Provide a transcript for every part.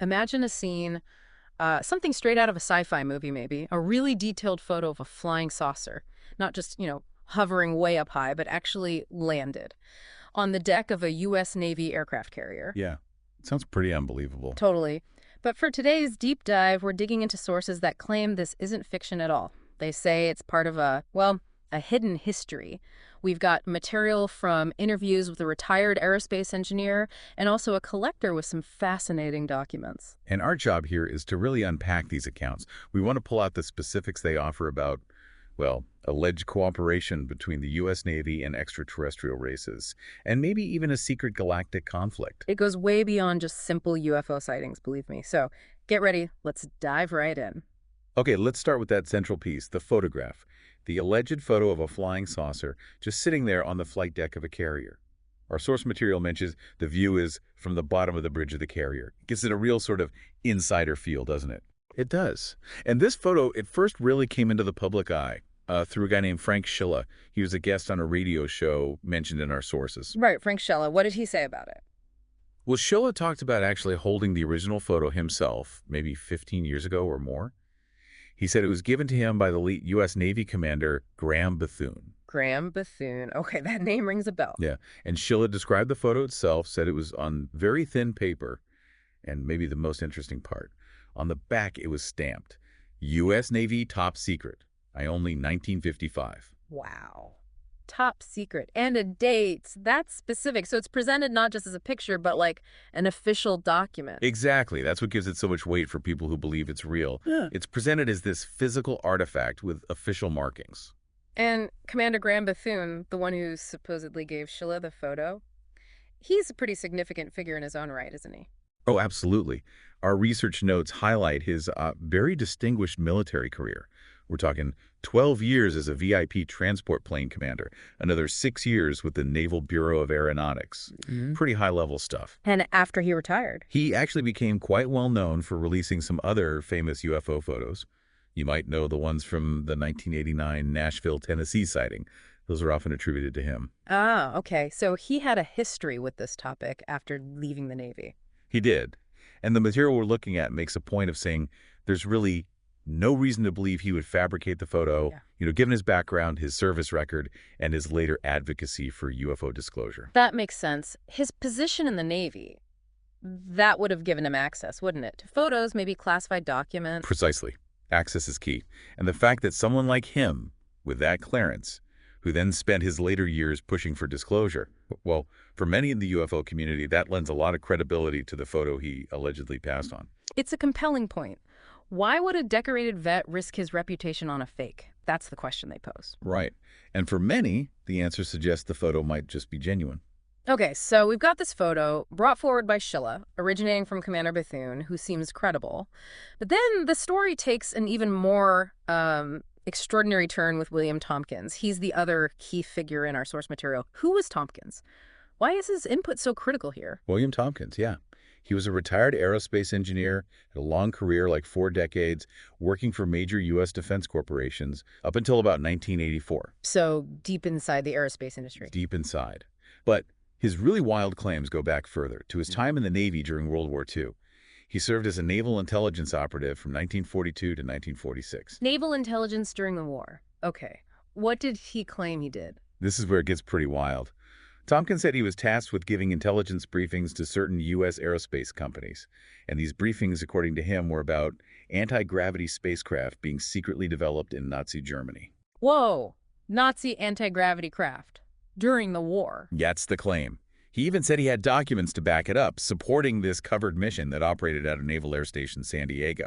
Imagine a scene, something straight out of a sci-fi movie maybe, a really detailed photo of a flying saucer, not just, hovering way up high, but actually landed on the deck of a U.S. Navy aircraft carrier. Yeah, it sounds pretty unbelievable. Totally. But for today's deep dive, we're digging into sources that claim this isn't fiction at all. They say it's part of a hidden history. We've got material from interviews with a retired aerospace engineer and also a collector with some fascinating documents. And our job here is to really unpack these accounts. We want to pull out the specifics they offer about, well, alleged cooperation between the U.S. Navy and extraterrestrial races, and maybe even a secret galactic conflict. It goes way beyond just simple UFO sightings, believe me. So get ready. Let's dive right in. Okay, let's start with that central piece, the photograph. The alleged photo of a flying saucer just sitting there on the flight deck of a carrier. Our source material mentions the view is from the bottom of the bridge of the carrier. It gives it a real sort of insider feel, doesn't it? It does. And this photo, it first really came into the public eye through a guy named Frank Schilla. He was a guest on a radio show mentioned in our sources. Right, Frank Schella. What did he say about it? Well, Schilla talked about actually holding the original photo himself, maybe 15 years ago or more. He said it was given to him by the late U.S. Navy commander Graham Bethune. Graham Bethune. Okay, that name rings a bell. Yeah, and Schilla described the photo itself, said it was on very thin paper, and maybe the most interesting part, on the back it was stamped, U.S. Navy Top Secret, I only 1955. Wow. Top secret. And a date. That's specific. So it's presented not just as a picture, but like an official document. Exactly. That's what gives it so much weight for people who believe it's real. Yeah. It's presented as this physical artifact with official markings. And Commander Graham Bethune, the one who supposedly gave Schilla the photo, he's a pretty significant figure in his own right, isn't he? Oh, absolutely. Our research notes highlight his very distinguished military career. We're talking 12 years as a VIP transport plane commander, another 6 years with the Naval Bureau of Aeronautics. Pretty high-level stuff. And after he retired. He actually became quite well known for releasing some other famous UFO photos. You might know the ones from the 1989 Nashville, Tennessee sighting. Those are often attributed to him. Ah, okay. So he had a history with this topic after leaving the Navy. He did. And the material we're looking at makes a point of saying there's really no reason to believe he would fabricate the photo, given his background, his service record, and his later advocacy for UFO disclosure. That makes sense. His position in the Navy, that would have given him access, wouldn't it? To photos, maybe classified documents. Precisely. Access is key. And the fact that someone like him, with that clearance, who then spent his later years pushing for disclosure, well, for many in the UFO community, that lends a lot of credibility to the photo he allegedly passed on. It's a compelling point. Why would a decorated vet risk his reputation on a fake? That's the question they pose. Right. And for many, the answer suggests the photo might just be genuine. Okay, so we've got this photo brought forward by Schilla, originating from Commander Bethune, who seems credible. But then the story takes an even more extraordinary turn with William Tompkins. He's the other key figure in our source material. Who was Tompkins? Why is his input so critical here? William Tompkins, yeah. He was a retired aerospace engineer, had a long career, like 4 decades, working for major U.S. defense corporations up until about 1984. So deep inside the aerospace industry. Deep inside. But his really wild claims go back further, to his time in the Navy during World War II. He served as a naval intelligence operative from 1942 to 1946. Naval intelligence during the war. Okay. What did he claim he did? This is where it gets pretty wild. Tompkins said he was tasked with giving intelligence briefings to certain U.S. aerospace companies. And these briefings, according to him, were about anti-gravity spacecraft being secretly developed in Nazi Germany. Whoa! Nazi anti-gravity craft. During the war. That's the claim. He even said he had documents to back it up, supporting this covered mission that operated out of Naval Air Station San Diego.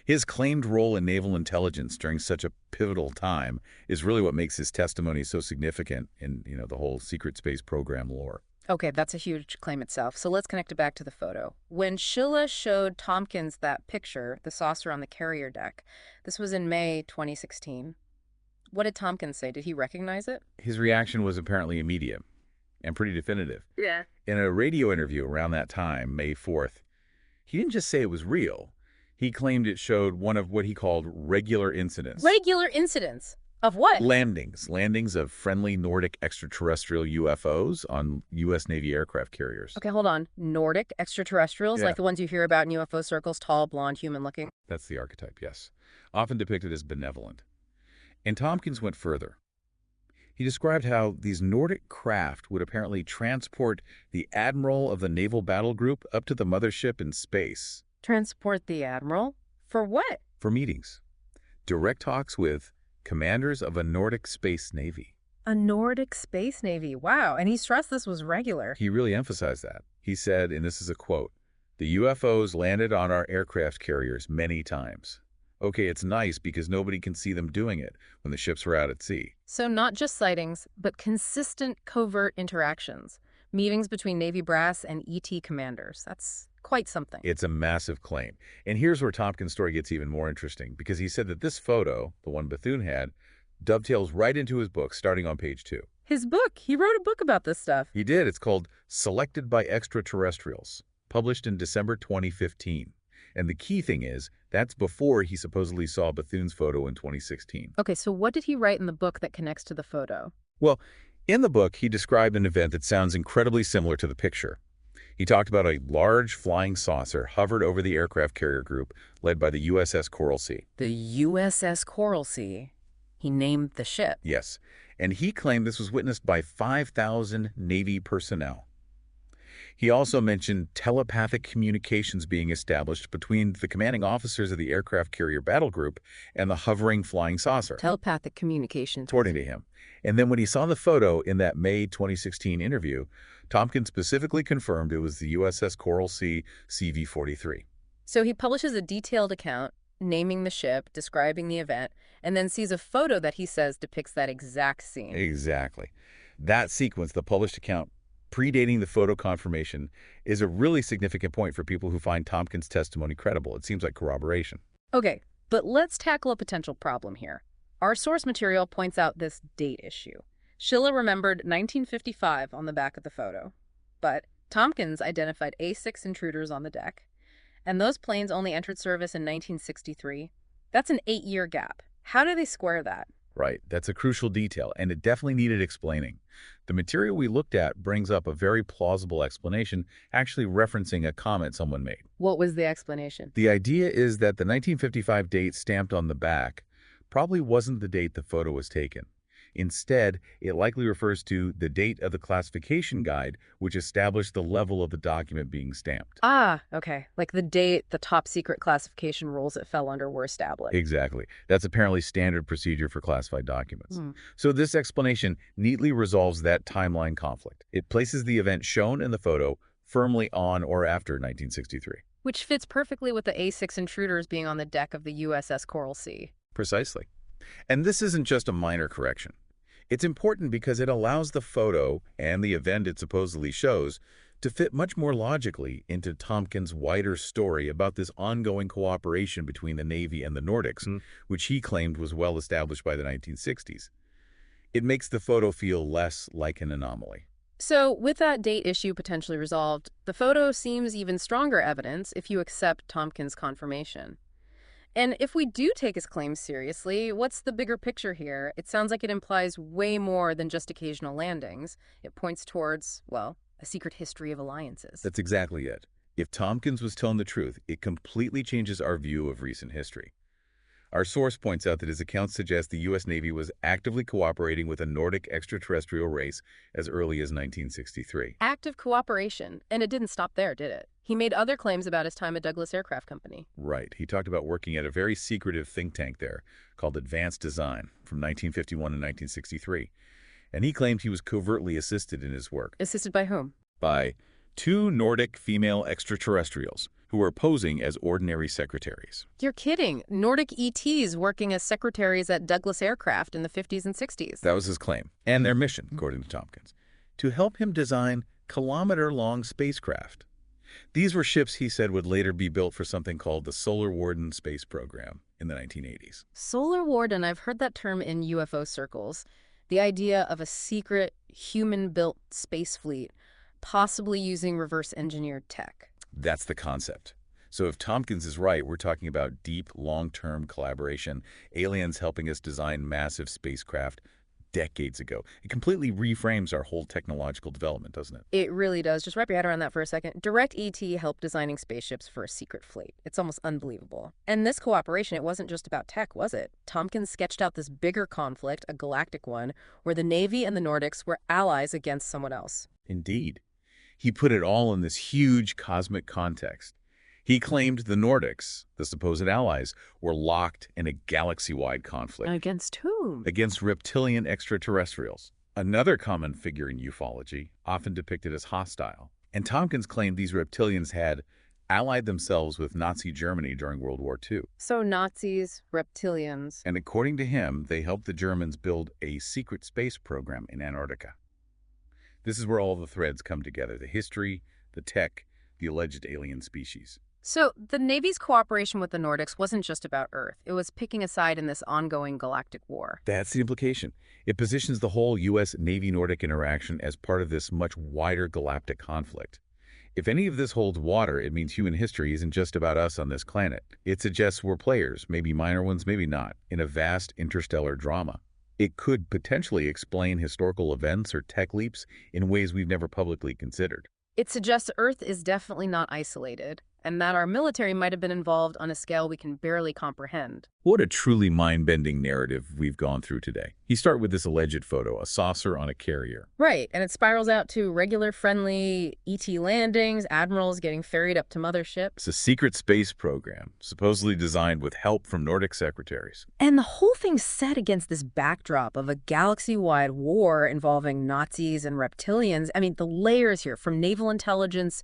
His claimed role in naval intelligence during such a pivotal time is really what makes his testimony so significant in, the whole secret space program lore. Okay, that's a huge claim itself. So let's connect it back to the photo. When Schilla showed Tompkins that picture, the saucer on the carrier deck, this was in May 2016. What did Tompkins say? Did he recognize it? His reaction was apparently immediate and pretty definitive. Yeah. In a radio interview around that time, May 4th, he didn't just say it was real. He claimed it showed one of what he called regular incidents. Regular incidents? Of what? Landings of friendly Nordic extraterrestrial UFOs on U.S. Navy aircraft carriers. Okay, hold on. Nordic extraterrestrials, Yeah, like the ones you hear about in UFO circles, tall, blonde, human-looking? that's the archetype, yes. Often depicted as benevolent. And Tompkins went further. He described how these Nordic craft would apparently transport the admiral of the naval battle group up to the mothership in space Transport the Admiral? For what? for meetings. Direct talks with commanders of a Nordic space navy. A Nordic space navy. Wow. And he stressed this was regular. He really emphasized that. He said, and this is a quote, "The UFOs landed on our aircraft carriers many times. Okay, it's nice because nobody can see them doing it when the ships are out at sea." So not just sightings, but consistent covert interactions. Meetings between Navy brass and ET commanders. That's quite something. It's a massive claim. And here's where Tompkins' story gets even more interesting, because he said that this photo, the one Bethune had, dovetails right into his book, starting on page 2. His book. He wrote a book about this stuff. He did. It's called Selected by Extraterrestrials, published in December 2015. And the key thing is, that's before he supposedly saw Bethune's photo in 2016. Okay, so what did he write in the book that connects to the photo? Well, in the book, he described an event that sounds incredibly similar to the picture. He talked about a large flying saucer hovered over the aircraft carrier group led by the USS Coral Sea. The USS Coral Sea. He named the ship. Yes, and he claimed this was witnessed by 5,000 Navy personnel. He also mentioned telepathic communications being established between the commanding officers of the aircraft carrier battle group and the hovering flying saucer, Telepathic communications. according to him. And then when he saw the photo in that May 2016 interview, Tompkins specifically confirmed it was the USS Coral Sea CV-43. So he publishes a detailed account, naming the ship, describing the event, and then sees a photo that he says depicts that exact scene. Exactly. That sequence, the published account, predating the photo confirmation, is a really significant point for people who find Tompkins' testimony credible. It seems like corroboration. Okay, but let's tackle a potential problem here. Our source material points out this date issue. Schiller remembered 1955 on the back of the photo, but Tompkins identified A6 intruders on the deck, and those planes only entered service in 1963. That's an 8-year gap. How do they square that? Right, that's a crucial detail, and it definitely needed explaining. The material we looked at brings up a very plausible explanation, actually referencing a comment someone made. What was the explanation? The idea is that the 1955 date stamped on the back probably wasn't the date the photo was taken. Instead, it likely refers to the date of the classification guide, which established the level of the document being stamped. Ah, okay. Like the date the top secret classification rules it fell under were established. Exactly. That's apparently standard procedure for classified documents. Hmm. So this explanation neatly resolves that timeline conflict. It places the event shown in the photo firmly on or after 1963. Which fits perfectly with the A6 intruders being on the deck of the USS Coral Sea. Precisely. And this isn't just a minor correction. It's important because it allows the photo and the event it supposedly shows to fit much more logically into Tompkins' wider story about this ongoing cooperation between the Navy and the Nordics, which he claimed was well established by the 1960s. It makes the photo feel less like an anomaly. So, with that date issue potentially resolved, the photo seems even stronger evidence if you accept Tompkins' confirmation. And if we do take his claims seriously, what's the bigger picture here? It sounds like it implies way more than just occasional landings. It points towards, well, a secret history of alliances. That's exactly it. If Tompkins was telling the truth, it completely changes our view of recent history. Our source points out that his accounts suggest the U.S. Navy was actively cooperating with a Nordic extraterrestrial race as early as 1963. Active cooperation. And it didn't stop there, did it? He made other claims about his time at Douglas Aircraft Company. Right. He talked about working at a very secretive think tank there called Advanced Design from 1951 to 1963. And he claimed he was covertly assisted in his work. Assisted by whom? By 2 Nordic female extraterrestrials who were posing as ordinary secretaries. You're kidding. Nordic ETs working as secretaries at Douglas Aircraft in the 50s and 60s. That was his claim, and their mission, according to Tompkins, to help him design kilometer-long spacecraft. These were ships he said would later be built for something called the Solar Warden space program in the 1980s. Solar Warden, I've heard that term in UFO circles. The idea of a secret, human-built space fleet, possibly using reverse-engineered tech. That's the concept. So if Tompkins is right, we're talking about deep, long-term collaboration, aliens helping us design massive spacecraft decades ago. It completely reframes our whole technological development, doesn't it? It really does. Just wrap your head around that for a second. Direct ET helped designing spaceships for a secret fleet. It's almost unbelievable. And this cooperation, it wasn't just about tech, was it? Tompkins sketched out this bigger conflict, a galactic one, where the Navy and the Nordics were allies against someone else. Indeed. He put it all in this huge cosmic context. He claimed the Nordics, the supposed allies, were locked in a galaxy-wide conflict Against whom? against reptilian extraterrestrials, another common figure in ufology, often depicted as hostile. And Tompkins claimed these reptilians had allied themselves with Nazi Germany during World War II. So Nazis, reptilians. And according to him, they helped the Germans build a secret space program in Antarctica. This is where all the threads come together, the history, the tech, the alleged alien species. So the Navy's cooperation with the Nordics wasn't just about Earth. It was picking a side in this ongoing galactic war. That's the implication. It positions the whole U.S. Navy-Nordic interaction as part of this much wider galactic conflict. If any of this holds water, it means human history isn't just about us on this planet. It suggests we're players, maybe minor ones, maybe not, in a vast interstellar drama. It could potentially explain historical events or tech leaps in ways we've never publicly considered. It suggests Earth is definitely not isolated, and that our military might have been involved on a scale we can barely comprehend. What a truly mind-bending narrative we've gone through today. You start with this alleged photo, a saucer on a carrier. Right, and it spirals out to regular friendly ET landings, admirals getting ferried up to motherships. It's a secret space program, supposedly designed with help from Nordic secretaries. And the whole thing's set against this backdrop of a galaxy-wide war involving Nazis and reptilians. I mean, the layers here, from naval intelligence,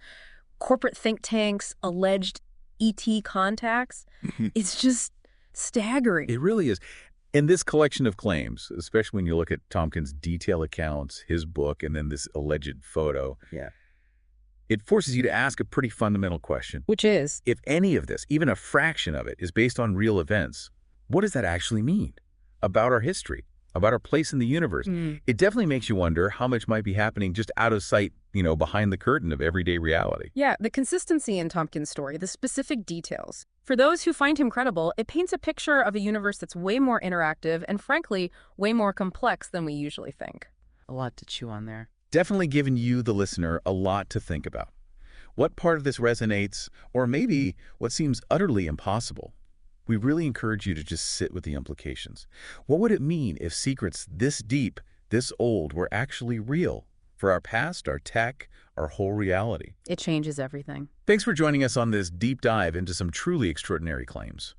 corporate think tanks, alleged ET contacts, it's just staggering. It really is. And this collection of claims, especially when you look at Tompkins' detailed accounts, his book, and then this alleged photo, it forces you to ask a pretty fundamental question. Which is? If any of this, even a fraction of it, is based on real events, what does that actually mean about our history, about our place in the universe? It definitely makes you wonder how much might be happening just out of sight, behind the curtain of everyday reality. Yeah, the consistency in Tompkins' story, the specific details. For those who find him credible, it paints a picture of a universe that's way more interactive and, frankly, way more complex than we usually think. A lot to chew on there. Definitely giving you, the listener, a lot to think about. What part of this resonates, or maybe what seems utterly impossible? We really encourage you to just sit with the implications. What would it mean if secrets this deep, this old, were actually real? For our past, our tech, our whole reality. It changes everything. Thanks for joining us on this deep dive into some truly extraordinary claims.